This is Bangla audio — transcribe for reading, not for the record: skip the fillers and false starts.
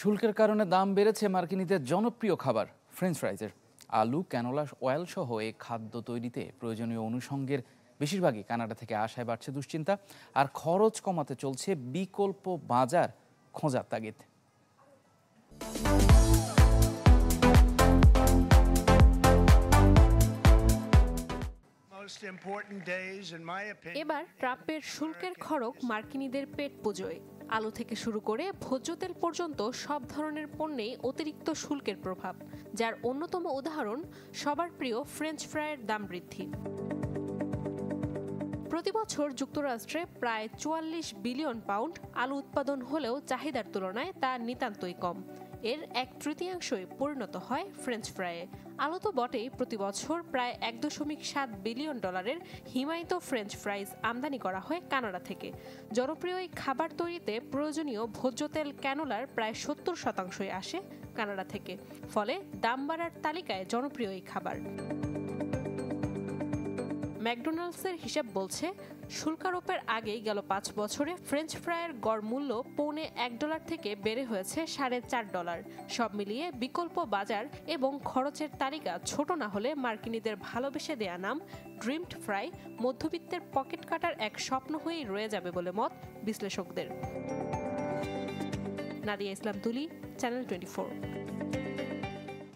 শুল্কের কারণে দাম বেড়েছে মার্কিনীদের জনপ্রিয় খাবার ফ্রেঞ্চ ফ্রাইজের। আলু, ক্যানোলা অয়েল সহ এই খাদ্য তৈরিতে প্রয়োজনীয় অনুষঙ্গের বেশিরভাগই কানাডা থেকে আসায় বাড়ছে দুশ্চিন্তা, আর খরচ কমাতে চলছে বিকল্প বাজার খোঁজার তাগিদ। এবার ট্রাম্পের শুল্কের খড়গ মার্কিনীদের পেট পুজোয়। আলু থেকে শুরু করে ভোজ্য তেল পর্যন্ত সব ধরনের পণ্যেই অতিরিক্ত শুল্কের প্রভাব, যার অন্যতম উদাহরণ সবার প্রিয় ফ্রেঞ্চ ফ্রাইয়ের দাম বৃদ্ধি। প্রতি বছর যুক্তরাষ্ট্রে প্রায় ৪৪ বিলিয়ন পাউন্ড আলু উৎপাদন হলেও চাহিদার তুলনায় তা নিতান্তই কম। এর ১/৩ পরিণত হয় ফ্রেঞ্চ ফ্রাইয়ে। আলু তো বটেই, প্রতি বছর প্রায় $১.৭ বিলিয়ন হিমায়িত ফ্রেঞ্চ ফ্রাইজ আমদানি করা হয় কানাডা থেকে। জনপ্রিয় এই খাবার তৈরিতে প্রয়োজনীয় ভোজ্য তেল ক্যানোলার প্রায় ৭০% আসে কানাডা থেকে, ফলে দাম বাড়ার তালিকায় জনপ্রিয় এই খাবার। ম্যাকডোনাল্ডসের হিসাব বলছে, শুল্কারোপের আগেই গেল ৫ বছরে ফ্রেঞ্চ ফ্রাইয়ের গড় মূল্য $1.৫ থেকে বেড়ে হয়েছে $4.৫। সব মিলিয়ে বিকল্প বাজার এবং খরচের তালিকা ছোট না হলে মার্কিনীদের ভালোবেসে দেয়া নাম ড্রিমড ফ্রাই মধ্যবিত্তের পকেট কাটার এক স্বপ্ন হয়েই রয়ে যাবে বলে মত বিশ্লেষকদের। নাদিয়া ইসলাম তুলি, চ্যানেল 24।